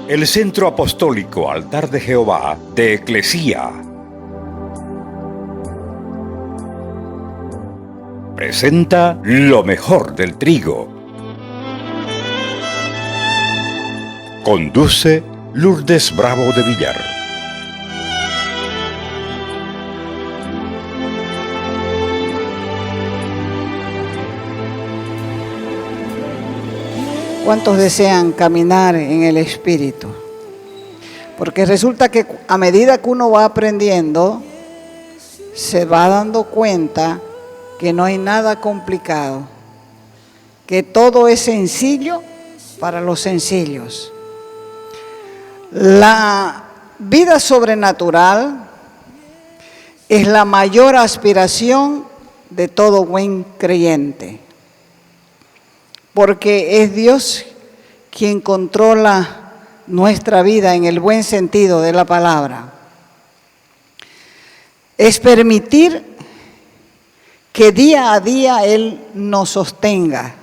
el Centro Apostólico Altar de Jehová de Eclesía presenta lo mejor del trigo. Conduce Lourdes Bravo de Villar. ¿Cuántos desean caminar en el Espíritu? Porque resulta que a medida que uno va aprendiendo, se va dando cuenta que no hay nada complicado, que todo es sencillo para los sencillos. La vida sobrenatural es la mayor aspiración de todo buen creyente, porque es Dios quien controla nuestra vida en el buen sentido de la palabra. Es permitir que día a día Él nos sostenga,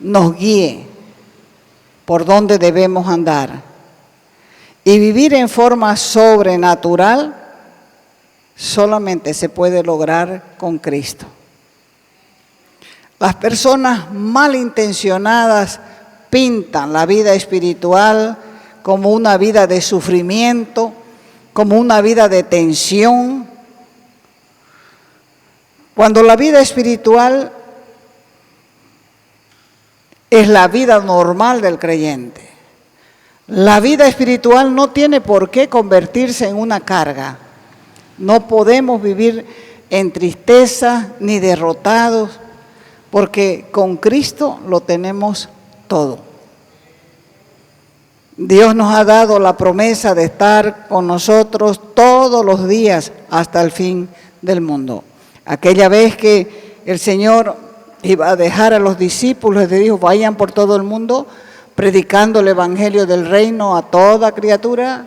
nos guíe por donde debemos andar. Y vivir en forma sobrenatural solamente se puede lograr con Cristo. Las personas malintencionadas pintan la vida espiritual como una vida de sufrimiento, como una vida de tensión, cuando la vida espiritual es la vida normal del creyente. La vida espiritual no tiene por qué convertirse en una carga. No podemos vivir en tristeza ni derrotados, porque con Cristo lo tenemos todo. Dios nos ha dado la promesa de estar con nosotros todos los días hasta el fin del mundo. Aquella vez que el Señor iba a dejar a los discípulos, les dijo: vayan por todo el mundo predicando el evangelio del reino a toda criatura,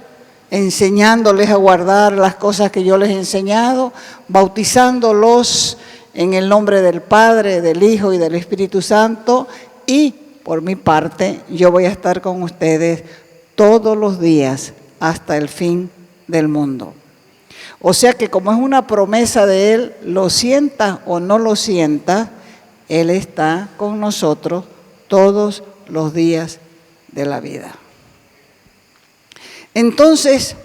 enseñándoles a guardar las cosas que yo les he enseñado, bautizándolos en el nombre del Padre, del Hijo y del Espíritu Santo, y por mi parte yo voy a estar con ustedes todos los días hasta el fin del mundo. O sea que como es una promesa de Él, lo sientas o no lo sientas, Él está con nosotros todos los días de la vida. Entonces,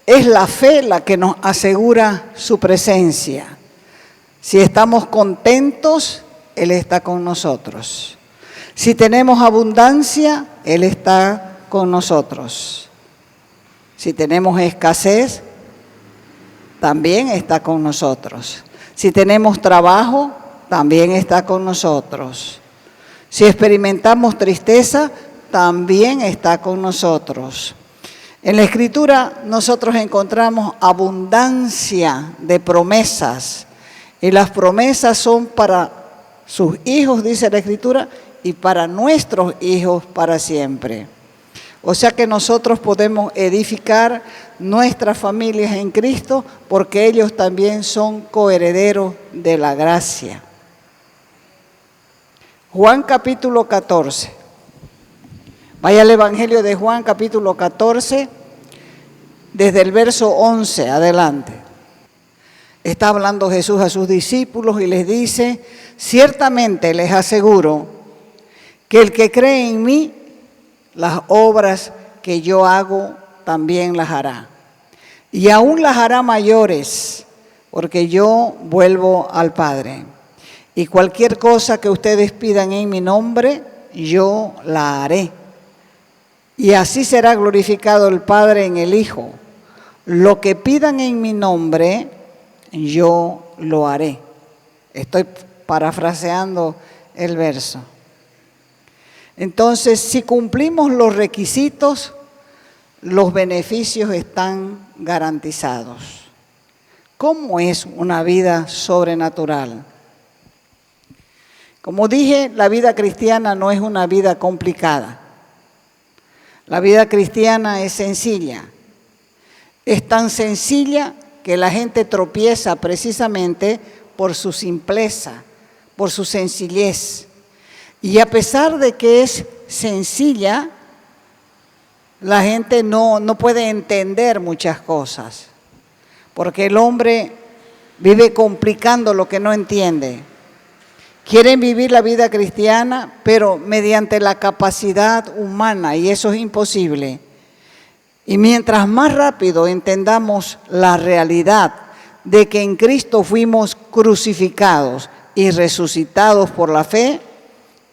es la fe la que nos asegura su presencia. Si estamos contentos, Él está con nosotros. Si tenemos abundancia, Él está con nosotros. Si tenemos escasez, también está con nosotros. Si tenemos trabajo, también está con nosotros. Si experimentamos tristeza, también está con nosotros. En la Escritura nosotros encontramos abundancia de promesas, y las promesas son para sus hijos, dice la Escritura, y para nuestros hijos para siempre. O sea que nosotros podemos edificar nuestras familias en Cristo, porque ellos también son coherederos de la gracia. Juan capítulo 14. Vaya al Evangelio de Juan capítulo 14, desde el verso 11 adelante. Está hablando Jesús a sus discípulos y les dice: ciertamente les aseguro que el que cree en mí, las obras que yo hago también las hará. Y aún las hará mayores, porque yo vuelvo al Padre. Y cualquier cosa que ustedes pidan en mi nombre, yo la haré. Y así será glorificado el Padre en el Hijo. Lo que pidan en mi nombre, yo lo haré. Estoy parafraseando el verso. Entonces, si cumplimos los requisitos, los beneficios están garantizados. ¿Cómo es una vida sobrenatural? Como dije, la vida cristiana no es una vida complicada. La vida cristiana es sencilla. Es tan sencilla que la gente tropieza precisamente por su simpleza, por su sencillez. Y a pesar de que es sencilla, la gente no puede entender muchas cosas, porque el hombre vive complicando lo que no entiende. Quieren vivir la vida cristiana, pero mediante la capacidad humana, y eso es imposible. Y mientras más rápido entendamos la realidad de que en Cristo fuimos crucificados y resucitados por la fe,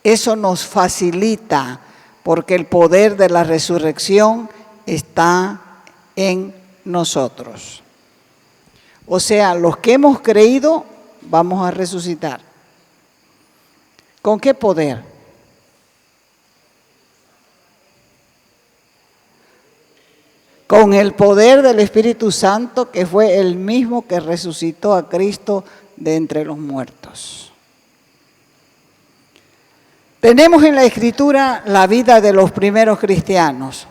eso nos facilita, porque el poder de la resurrección está en nosotros. O sea, los que hemos creído, vamos a resucitar. ¿Con qué poder? Con el poder del Espíritu Santo, que fue el mismo que resucitó a Cristo de entre los muertos. Tenemos en la Escritura la vida de los primeros cristianos.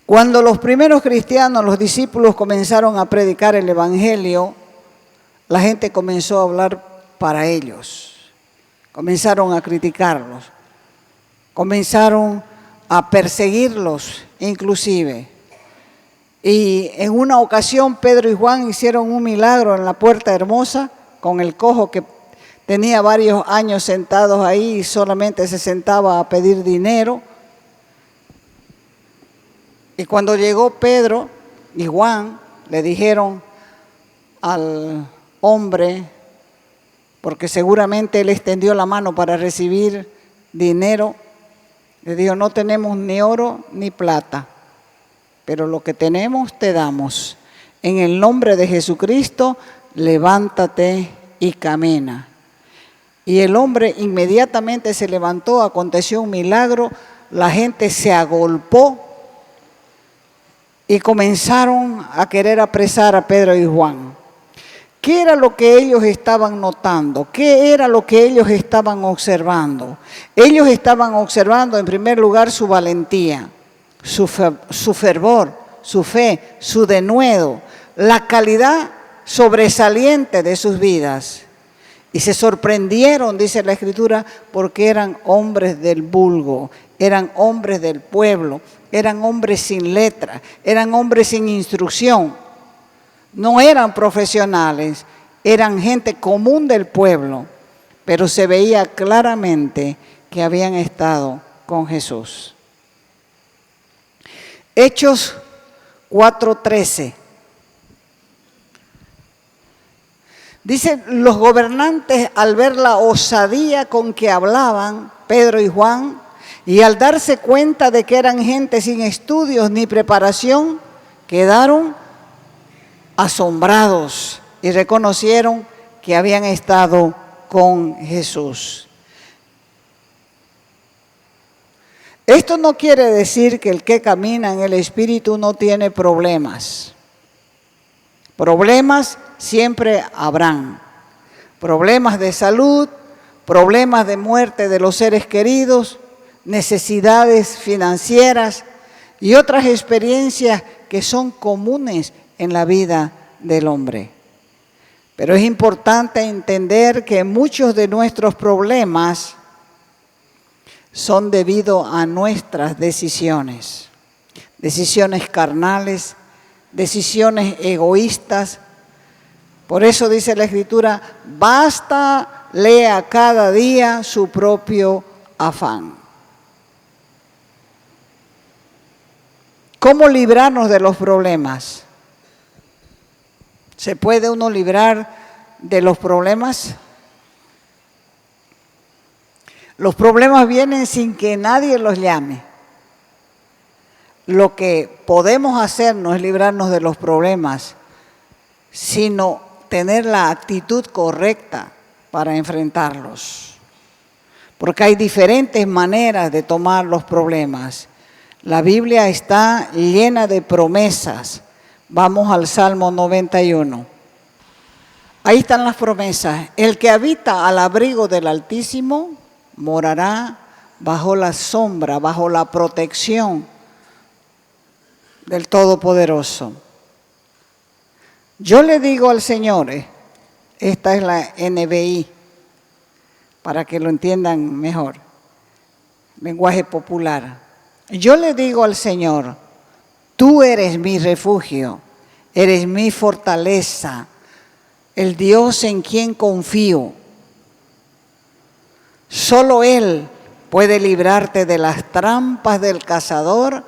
Cuando los primeros cristianos, los discípulos, comenzaron a predicar el Evangelio, la gente comenzó a hablar para ellos. Comenzaron a criticarlos, comenzaron a perseguirlos inclusive. Y en una ocasión Pedro y Juan hicieron un milagro en la Puerta Hermosa con el cojo que tenía varios años sentados ahí y solamente se sentaba a pedir dinero. Y cuando llegó Pedro y Juan, le dijeron al hombre, porque seguramente él extendió la mano para recibir dinero, le dijo: no tenemos ni oro ni plata, pero lo que tenemos te damos. En el nombre de Jesucristo, levántate y camina. Y el hombre inmediatamente se levantó, aconteció un milagro, la gente se agolpó y comenzaron a querer apresar a Pedro y Juan. ¿Qué era lo que ellos estaban notando? ¿Qué era lo que ellos estaban observando? Ellos estaban observando en primer lugar su valentía, su fervor, su fe, su denuedo, la calidad sobresaliente de sus vidas. Y se sorprendieron, dice la Escritura, porque eran hombres del vulgo, eran hombres del pueblo, eran hombres sin letra, eran hombres sin instrucción. No eran profesionales, eran gente común del pueblo, pero se veía claramente que habían estado con Jesús. Hechos 4:13. Dice: los gobernantes, al ver la osadía con que hablaban Pedro y Juan, y al darse cuenta de que eran gente sin estudios ni preparación, quedaron asombrados y reconocieron que habían estado con Jesús. Esto no quiere decir que el que camina en el Espíritu no tiene problemas. Problemas siempre habrán. Problemas de salud, problemas de muerte de los seres queridos, necesidades financieras y otras experiencias que son comunes en la vida del hombre. Pero es importante entender que muchos de nuestros problemas son debido a nuestras decisiones, decisiones carnales, decisiones egoístas. Por eso dice la Escritura: basta, lea cada día su propio afán. ¿Cómo librarnos de los problemas? ¿Se puede uno librar de los problemas? Los problemas vienen sin que nadie los llame. Lo que podemos hacer no es librarnos de los problemas, sino tener la actitud correcta para enfrentarlos. Porque hay diferentes maneras de tomar los problemas. La Biblia está llena de promesas. Vamos al Salmo 91. Ahí están las promesas. El que habita al abrigo del Altísimo morará bajo la sombra, bajo la protección del Todopoderoso. Yo le digo al Señor, esta es la NBI, para que lo entiendan mejor, lenguaje popular. Yo le digo al Señor, tú eres mi refugio, eres mi fortaleza, el Dios en quien confío. Solo Él puede librarte de las trampas del cazador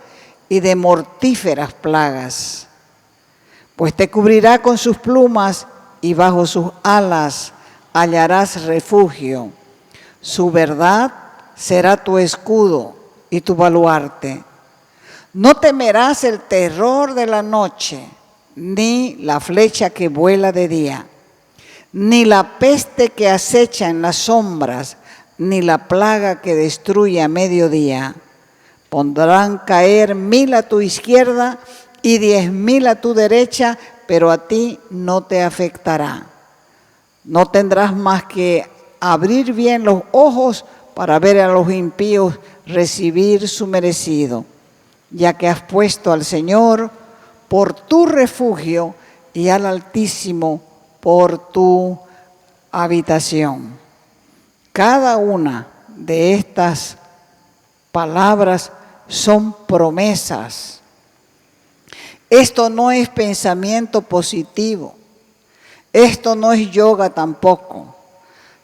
y de mortíferas plagas, pues te cubrirá con sus plumas y bajo sus alas hallarás refugio. Su verdad será tu escudo y tu baluarte. No temerás el terror de la noche, ni la flecha que vuela de día, ni la peste que acecha en las sombras, ni la plaga que destruye a mediodía. Pondrán caer 1000 a tu izquierda y 10.000 a tu derecha, pero a ti no te afectará. No tendrás más que abrir bien los ojos para ver a los impíos recibir su merecido, ya que has puesto al Señor por tu refugio y al Altísimo por tu habitación. Cada una de estas palabras son promesas. Esto no es pensamiento positivo. Esto no es yoga tampoco.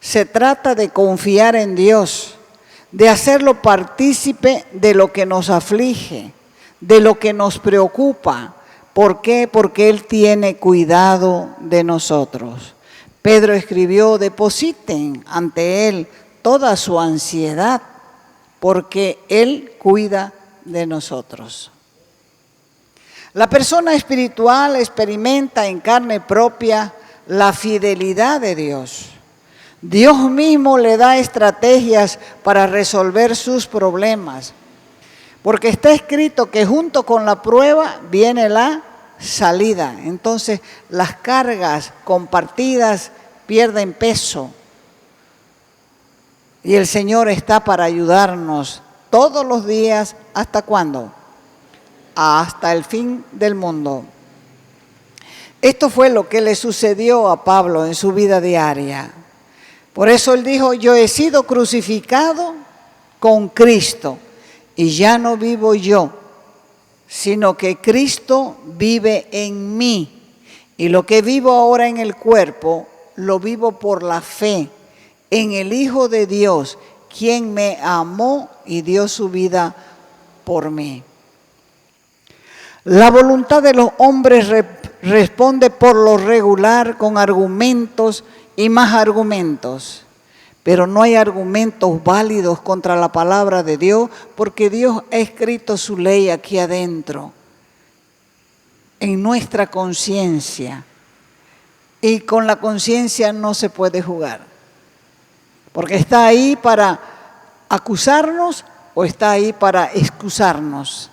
Se trata de confiar en Dios, de hacerlo partícipe de lo que nos aflige, de lo que nos preocupa. ¿Por qué? Porque Él tiene cuidado de nosotros. Pedro escribió, depositen ante Él toda su ansiedad, porque Él cuida de nosotros. La persona espiritual experimenta en carne propia la fidelidad de Dios. Dios mismo le da estrategias para resolver sus problemas, porque está escrito que junto con la prueba viene la salida. Entonces las cargas compartidas pierden peso y el Señor está para ayudarnos todos los días. ¿Hasta cuándo? Hasta el fin del mundo. Esto fue lo que le sucedió a Pablo en su vida diaria. Por eso él dijo, yo he sido crucificado con Cristo y ya no vivo yo, sino que Cristo vive en mí. Y lo que vivo ahora en el cuerpo, lo vivo por la fe en el Hijo de Dios, quien me amó y dio su vida por mí. La voluntad de los hombres responde por lo regular con argumentos y más argumentos, pero no hay argumentos válidos contra la palabra de Dios, porque Dios ha escrito su ley aquí adentro, en nuestra conciencia, y con la conciencia no se puede jugar, porque está ahí para acusarnos o está ahí para excusarnos.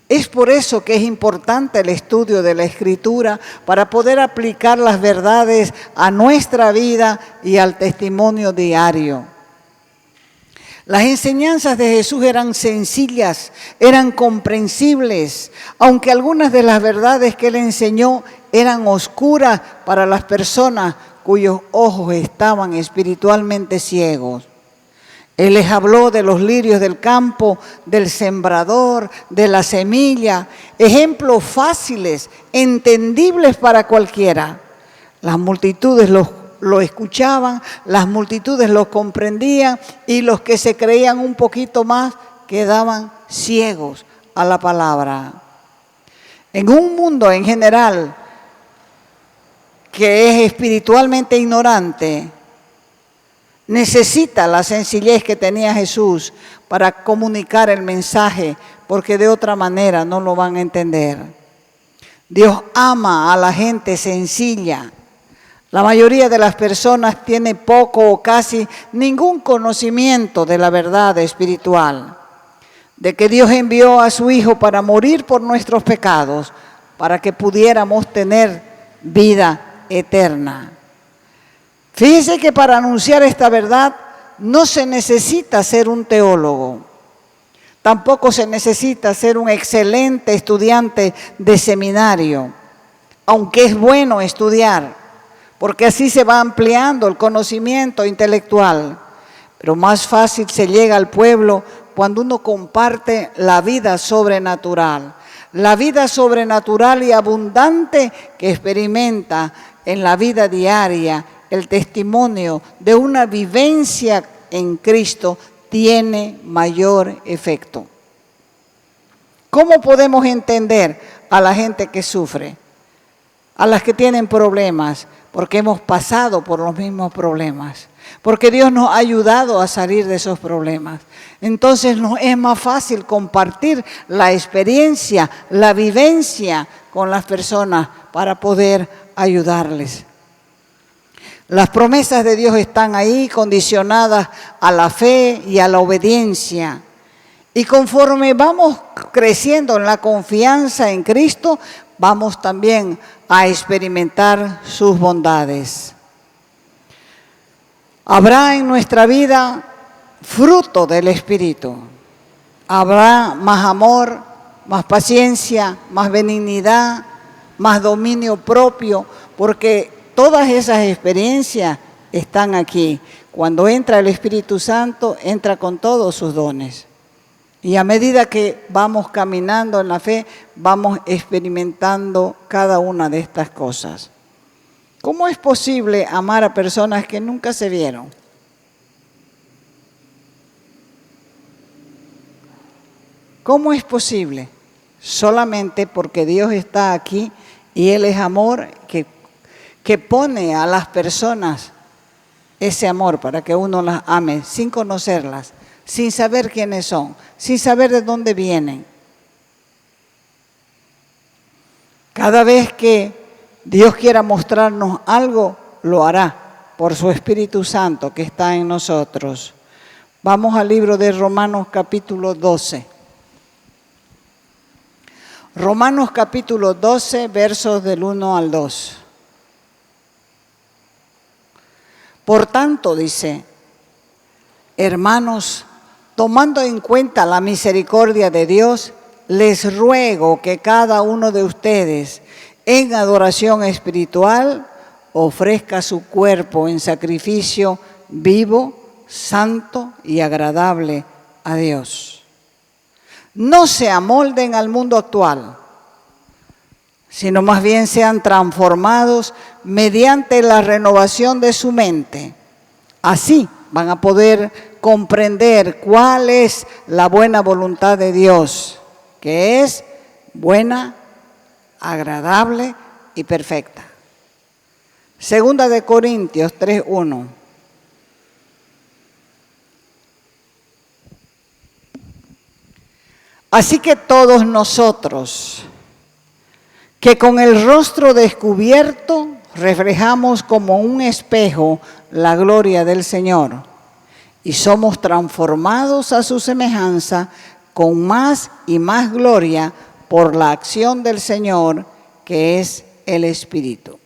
Es por eso que es importante el estudio de la Escritura para poder aplicar las verdades a nuestra vida y al testimonio diario. Las enseñanzas de Jesús eran sencillas, eran comprensibles, aunque algunas de las verdades que Él enseñó eran oscuras para las personas cuyos ojos estaban espiritualmente ciegos. Él les habló de los lirios del campo, del sembrador, de la semilla, ejemplos fáciles, entendibles para cualquiera. Las multitudes lo escuchaban, las multitudes lo comprendían y los que se creían un poquito más quedaban ciegos a la palabra. En un mundo en general que es espiritualmente ignorante, necesita la sencillez que tenía Jesús para comunicar el mensaje, porque de otra manera no lo van a entender. Dios ama a la gente sencilla. La mayoría de las personas tiene poco o casi ningún conocimiento de la verdad espiritual, de que Dios envió a su Hijo para morir por nuestros pecados, para que pudiéramos tener vida eterna. Fíjese que para anunciar esta verdad no se necesita ser un teólogo, tampoco se necesita ser un excelente estudiante de seminario, aunque es bueno estudiar, porque así se va ampliando el conocimiento intelectual, pero más fácil se llega al pueblo cuando uno comparte la vida sobrenatural y abundante que experimenta en la vida diaria. El testimonio de una vivencia en Cristo tiene mayor efecto. ¿Cómo podemos entender a la gente que sufre? A las que tienen problemas, porque hemos pasado por los mismos problemas, porque Dios nos ha ayudado a salir de esos problemas. Entonces nos es más fácil compartir la experiencia, la vivencia con las personas para poder ayudarles. Las promesas de Dios están ahí condicionadas a la fe y a la obediencia. Y conforme vamos creciendo en la confianza en Cristo, vamos también a experimentar sus bondades. Habrá en nuestra vida fruto del Espíritu. Habrá más amor, más paciencia, más benignidad, más dominio propio, porque todas esas experiencias están aquí. Cuando entra el Espíritu Santo, entra con todos sus dones. Y a medida que vamos caminando en la fe, vamos experimentando cada una de estas cosas. ¿Cómo es posible amar a personas que nunca se vieron? ¿Cómo es posible? Solamente porque Dios está aquí y Él es amor que pone a las personas ese amor para que uno las ame sin conocerlas, sin saber quiénes son, sin saber de dónde vienen. Cada vez que Dios quiera mostrarnos algo, lo hará por su Espíritu Santo que está en nosotros. Vamos al libro de Romanos capítulo 12. Romanos capítulo 12, versos del 1 al 2. Por tanto, dice, hermanos, tomando en cuenta la misericordia de Dios, les ruego que cada uno de ustedes en adoración espiritual ofrezca su cuerpo en sacrificio vivo, santo y agradable a Dios. No se amolden al mundo actual, sino más bien sean transformados mediante la renovación de su mente. Así van a poder comprender cuál es la buena voluntad de Dios, que es buena, agradable y perfecta. Segunda de Corintios 3:1. Así que todos nosotros, que con el rostro descubierto reflejamos como un espejo la gloria del Señor y somos transformados a su semejanza con más y más gloria por la acción del Señor, que es el Espíritu.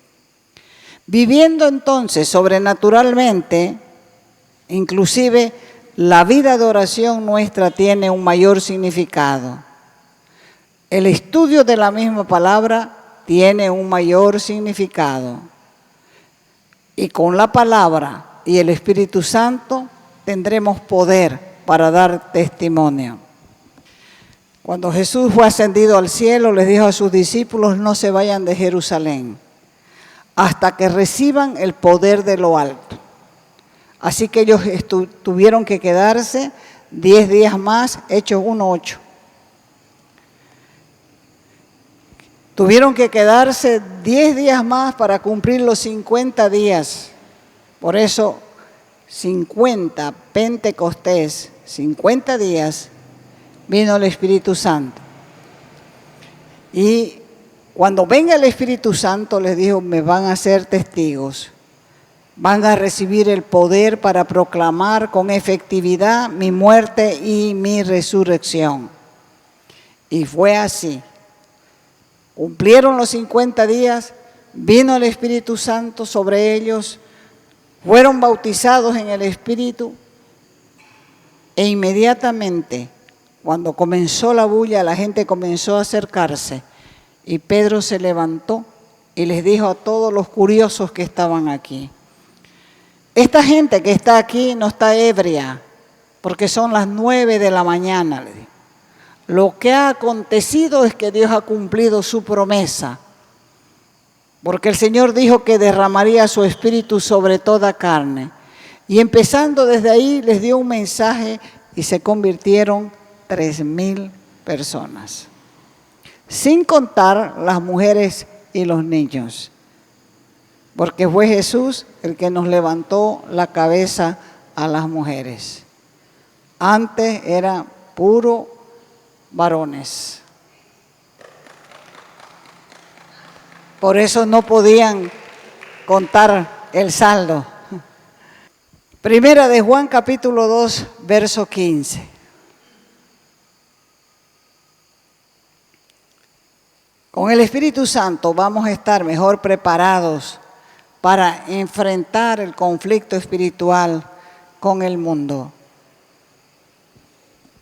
Viviendo entonces sobrenaturalmente, inclusive la vida de oración nuestra tiene un mayor significado. El estudio de la misma palabra tiene un mayor significado. Y con la palabra y el Espíritu Santo tendremos poder para dar testimonio. Cuando Jesús fue ascendido al cielo, les dijo a sus discípulos, no se vayan de Jerusalén hasta que reciban el poder de lo alto. Así que ellos tuvieron que quedarse 10 días más, Hechos 1:8. Tuvieron que quedarse 10 días más para cumplir los 50 días. Por eso, 50, Pentecostés, 50 días, vino el Espíritu Santo. Y cuando venga el Espíritu Santo, les dijo, me van a ser testigos. Van a recibir el poder para proclamar con efectividad mi muerte y mi resurrección. Y fue así. Cumplieron los 50 días, vino el Espíritu Santo sobre ellos, fueron bautizados en el Espíritu e inmediatamente, cuando comenzó la bulla, la gente comenzó a acercarse y Pedro se levantó y les dijo a todos los curiosos que estaban aquí, esta gente que está aquí no está ebria, porque son las 9 de la mañana, le dijo. Lo que ha acontecido es que Dios ha cumplido su promesa, porque el Señor dijo que derramaría su espíritu sobre toda carne. Y empezando desde ahí les dio un mensaje y se convirtieron 3,000 personas, sin contar las mujeres y los niños, porque fue Jesús el que nos levantó la cabeza a las mujeres. Antes era puro varones. Por eso no podían contar el saldo. Primera de Juan capítulo 2, verso 15. Con el Espíritu Santo vamos a estar mejor preparados para enfrentar el conflicto espiritual con el mundo.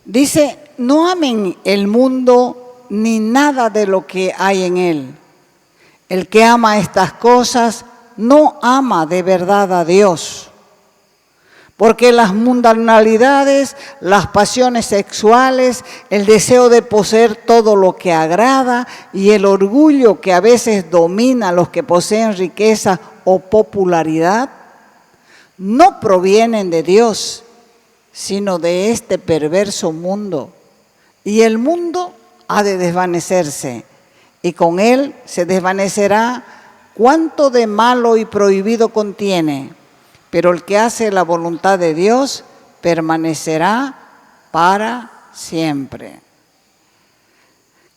Dice, no amen el mundo ni nada de lo que hay en él. El que ama estas cosas no ama de verdad a Dios. Porque las mundanalidades, las pasiones sexuales, el deseo de poseer todo lo que agrada y el orgullo que a veces domina a los que poseen riqueza o popularidad, no provienen de Dios, sino de este perverso mundo. Y el mundo ha de desvanecerse, y con él se desvanecerá cuanto de malo y prohibido contiene. Pero el que hace la voluntad de Dios permanecerá para siempre.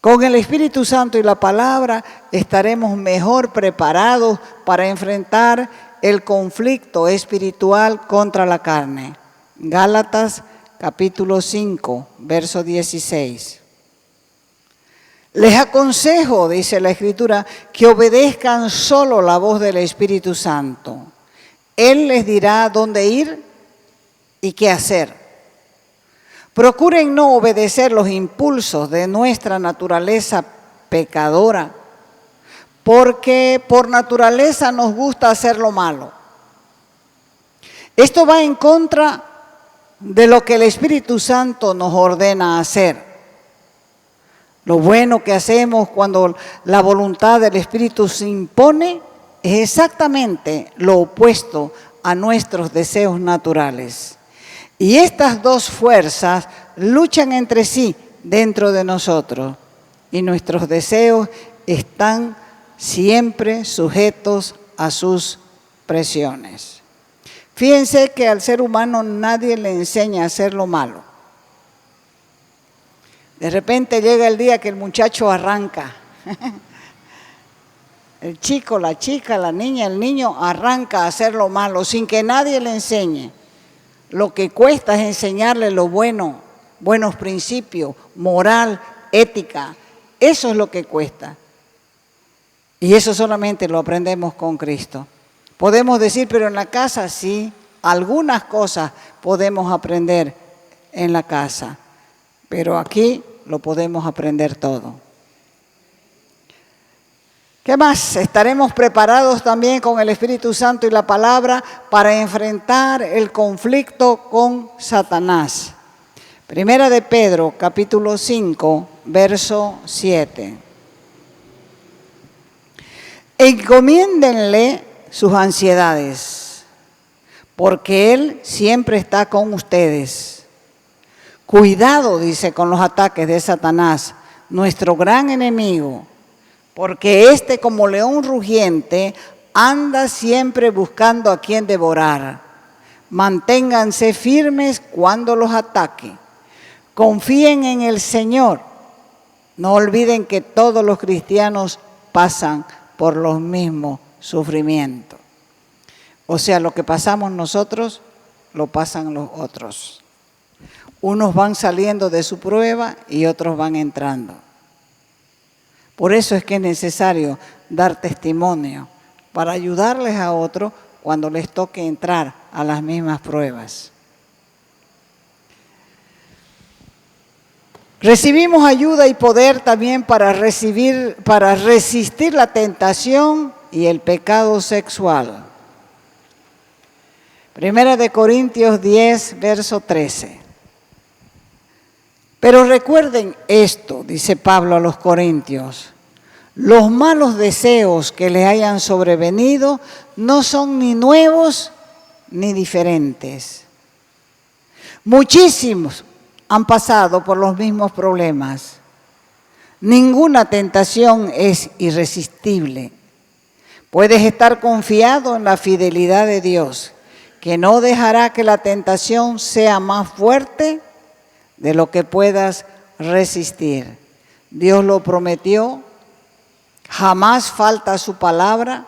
Con el Espíritu Santo y la palabra estaremos mejor preparados para enfrentar el conflicto espiritual contra la carne. Gálatas capítulo 5, verso 16. Les aconsejo, dice la Escritura, que obedezcan solo la voz del Espíritu Santo. Él les dirá dónde ir y qué hacer. Procuren no obedecer los impulsos de nuestra naturaleza pecadora, porque por naturaleza nos gusta hacer lo malo. Esto va en contra de lo que el Espíritu Santo nos ordena hacer. Lo bueno que hacemos cuando la voluntad del Espíritu se impone es exactamente lo opuesto a nuestros deseos naturales. Y estas dos fuerzas luchan entre sí dentro de nosotros. Y nuestros deseos están siempre sujetos a sus presiones. Fíjense que al ser humano nadie le enseña a hacer lo malo. De repente llega el día que el muchacho arranca. El chico, la chica, la niña, el niño arranca a hacer lo malo sin que nadie le enseñe. Lo que cuesta es enseñarle lo bueno, buenos principios, moral, ética. Eso es lo que cuesta. Y eso solamente lo aprendemos con Cristo. Podemos decir, pero en la casa sí, algunas cosas podemos aprender en la casa, pero aquí lo podemos aprender todo. ¿Qué más? Estaremos preparados también con el Espíritu Santo y la palabra para enfrentar el conflicto con Satanás. Primera de Pedro, capítulo 5, verso 7. Encomiéndenle sus ansiedades, porque Él siempre está con ustedes. Cuidado, dice, con los ataques de Satanás, nuestro gran enemigo, porque éste, como león rugiente, anda siempre buscando a quien devorar. Manténganse firmes cuando los ataque. Confíen en el Señor. No olviden que todos los cristianos pasan por los mismos sufrimientos. O sea, lo que pasamos nosotros, lo pasan los otros. Unos van saliendo de su prueba y otros van entrando. Por eso es que es necesario dar testimonio para ayudarles a otros cuando les toque entrar a las mismas pruebas. Recibimos ayuda y poder también para resistir la tentación y el pecado sexual. Primera de Corintios 10, verso 13. Pero recuerden esto, dice Pablo a los Corintios, los malos deseos que les hayan sobrevenido no son ni nuevos ni diferentes. Muchísimos han pasado por los mismos problemas. Ninguna tentación es irresistible. Puedes estar confiado en la fidelidad de Dios, que no dejará que la tentación sea más fuerte de lo que puedas resistir. Dios lo prometió, jamás falta su palabra.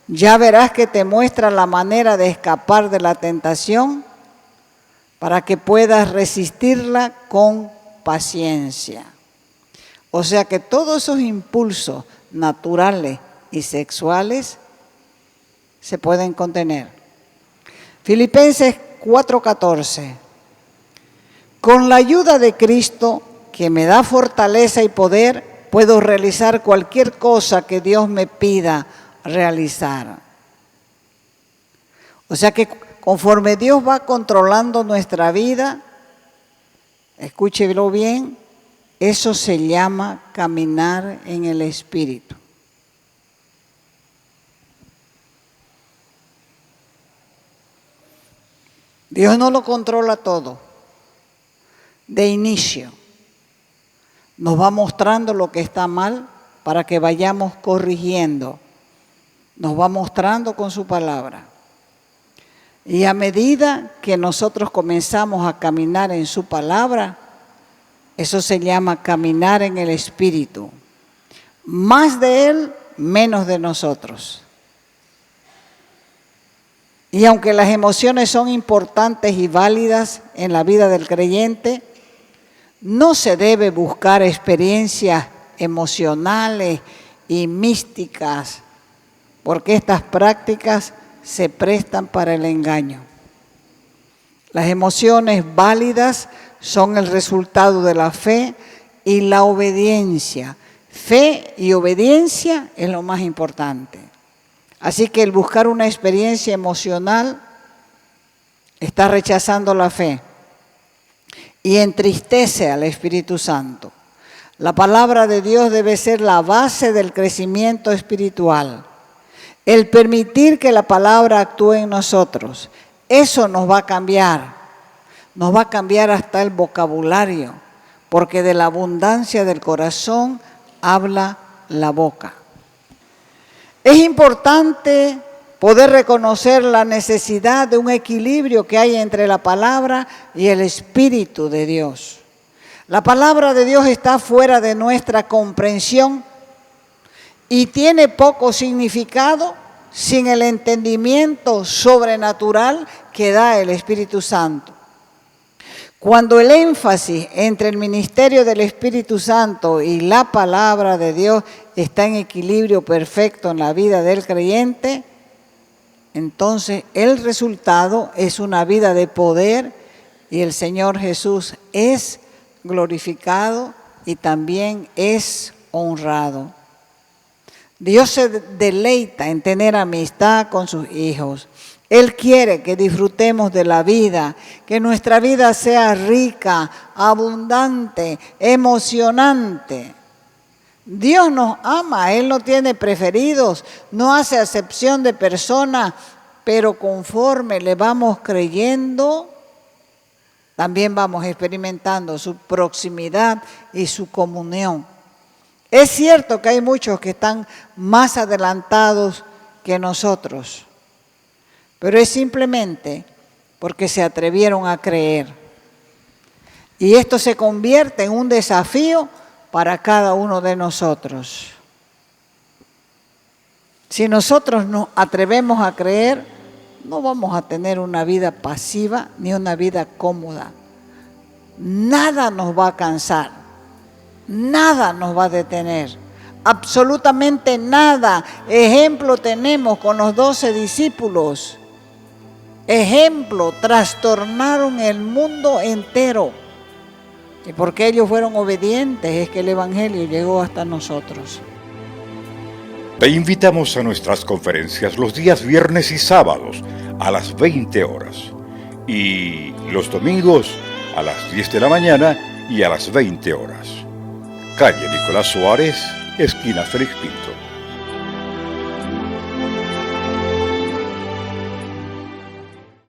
Ya verás que te muestra la manera de escapar de la tentación para que puedas resistirla con paciencia. O sea que todos esos impulsos naturales y sexuales se pueden contener. Filipenses 4:14. Con la ayuda de Cristo, que me da fortaleza y poder, puedo realizar cualquier cosa que Dios me pida realizar. O sea que conforme Dios va controlando nuestra vida, escúchelo bien, eso se llama caminar en el Espíritu. Dios no lo controla todo. De inicio, nos va mostrando lo que está mal para que vayamos corrigiendo. Nos va mostrando con su palabra. Y a medida que nosotros comenzamos a caminar en su palabra, eso se llama caminar en el Espíritu. Más de Él, menos de nosotros. Y aunque las emociones son importantes y válidas en la vida del creyente, no se debe buscar experiencias emocionales y místicas, porque estas prácticas se prestan para el engaño. Las emociones válidas son el resultado de la fe y la obediencia. Fe y obediencia es lo más importante. Así que el buscar una experiencia emocional está rechazando la fe y entristece al Espíritu Santo. La palabra de Dios debe ser la base del crecimiento espiritual. El permitir que la palabra actúe en nosotros, eso nos va a cambiar. Nos va a cambiar hasta el vocabulario, porque de la abundancia del corazón habla la boca. Es importante poder reconocer la necesidad de un equilibrio que hay entre la palabra y el Espíritu de Dios. La palabra de Dios está fuera de nuestra comprensión y tiene poco significado sin el entendimiento sobrenatural que da el Espíritu Santo. Cuando el énfasis entre el ministerio del Espíritu Santo y la palabra de Dios está en equilibrio perfecto en la vida del creyente, entonces el resultado es una vida de poder y el Señor Jesús es glorificado y también es honrado. Dios se deleita en tener amistad con sus hijos. Él quiere que disfrutemos de la vida, que nuestra vida sea rica, abundante, emocionante. Dios nos ama, Él no tiene preferidos, no hace acepción de personas, pero conforme le vamos creyendo, también vamos experimentando su proximidad y su comunión. Es cierto que hay muchos que están más adelantados que nosotros, pero es simplemente porque se atrevieron a creer. Y esto se convierte en un desafío para cada uno de nosotros. Si nosotros nos atrevemos a creer, no vamos a tener una vida pasiva ni una vida cómoda. Nada nos va a cansar. Nada nos va a detener, absolutamente nada. Ejemplo tenemos con los 12 discípulos. Ejemplo, trastornaron el mundo entero. Y porque ellos fueron obedientes es que el Evangelio llegó hasta nosotros. Te invitamos a nuestras conferencias los días viernes y sábados a las 20 horas y los domingos a las 10 de la mañana y a las 20 horas. Calle Nicolás Suárez, esquina Félix Pinto.